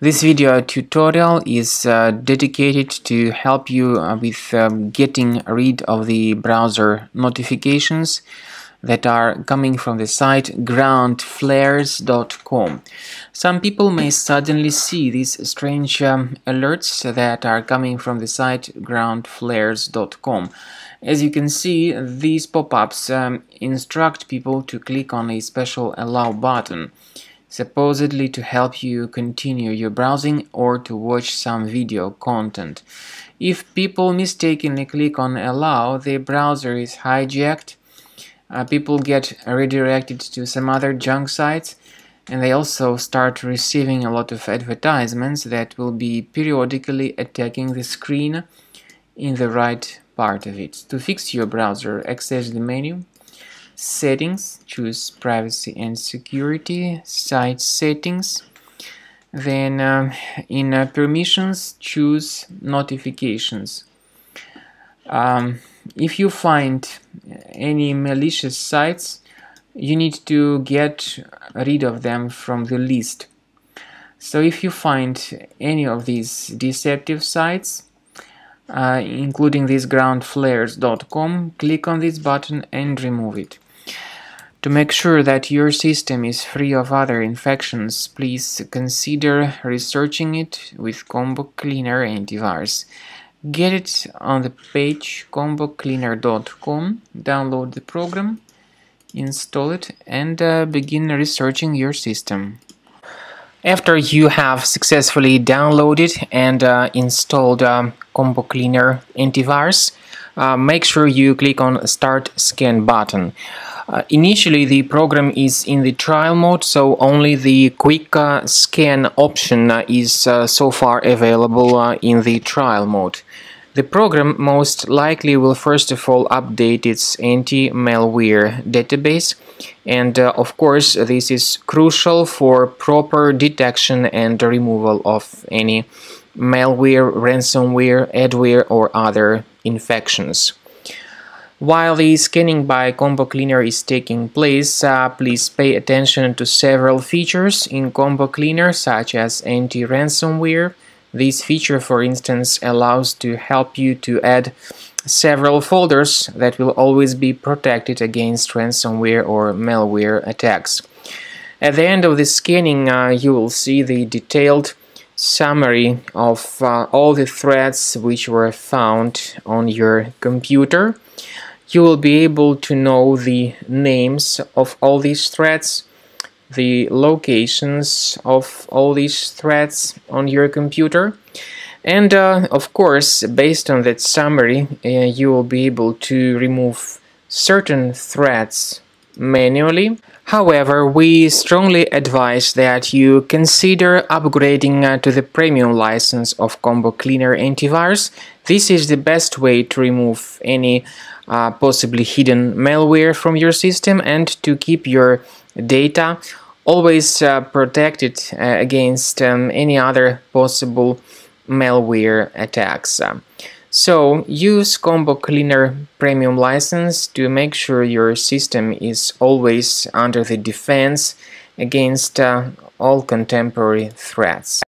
This video tutorial is dedicated to help you with getting rid of the browser notifications that are coming from the site groundflares.com. Some people may suddenly see these strange alerts that are coming from the site groundflares.com. As you can see, these pop-ups instruct people to click on a special allow button, supposedly to help you continue your browsing or to watch some video content. If people mistakenly click on allow, the browser is hijacked, people get redirected to some other junk sites, and they also start receiving a lot of advertisements that will be periodically attacking the screen in the right part of it. To fix your browser, access the menu, Settings, choose Privacy and Security, Site Settings, then in Permissions, choose Notifications. If you find any malicious sites, you need to get rid of them from the list. So if you find any of these deceptive sites, including this groundflares.com, click on this button and remove it. To make sure that your system is free of other infections, please consider researching it with Combo Cleaner Antivirus. Get it on the page combocleaner.com, download the program, install it, and begin researching your system. After you have successfully downloaded and installed Combo Cleaner Antivirus, make sure you click on Start Scan button. Initially, the program is in the trial mode, so only the quick scan option is so far available in the trial mode. The program most likely will first of all update its anti-malware database, and of course this is crucial for proper detection and removal of any malware, ransomware, adware or other infections. While the scanning by Combo Cleaner is taking place, please pay attention to several features in Combo Cleaner, such as anti-ransomware. This feature, for instance, allows to help you to add several folders that will always be protected against ransomware or malware attacks. At the end of the scanning, you will see the detailed summary of all the threads which were found on your computer. You will be able to know the names of all these threads, the locations of all these threads on your computer, and of course, based on that summary, you will be able to remove certain threads manually. However, we strongly advise that you consider upgrading to the premium license of Combo Cleaner Antivirus. This is the best way to remove any possibly hidden malware from your system and to keep your data always protected against any other possible malware attacks. So use Combo Cleaner Premium license to make sure your system is always under the defense against all contemporary threats.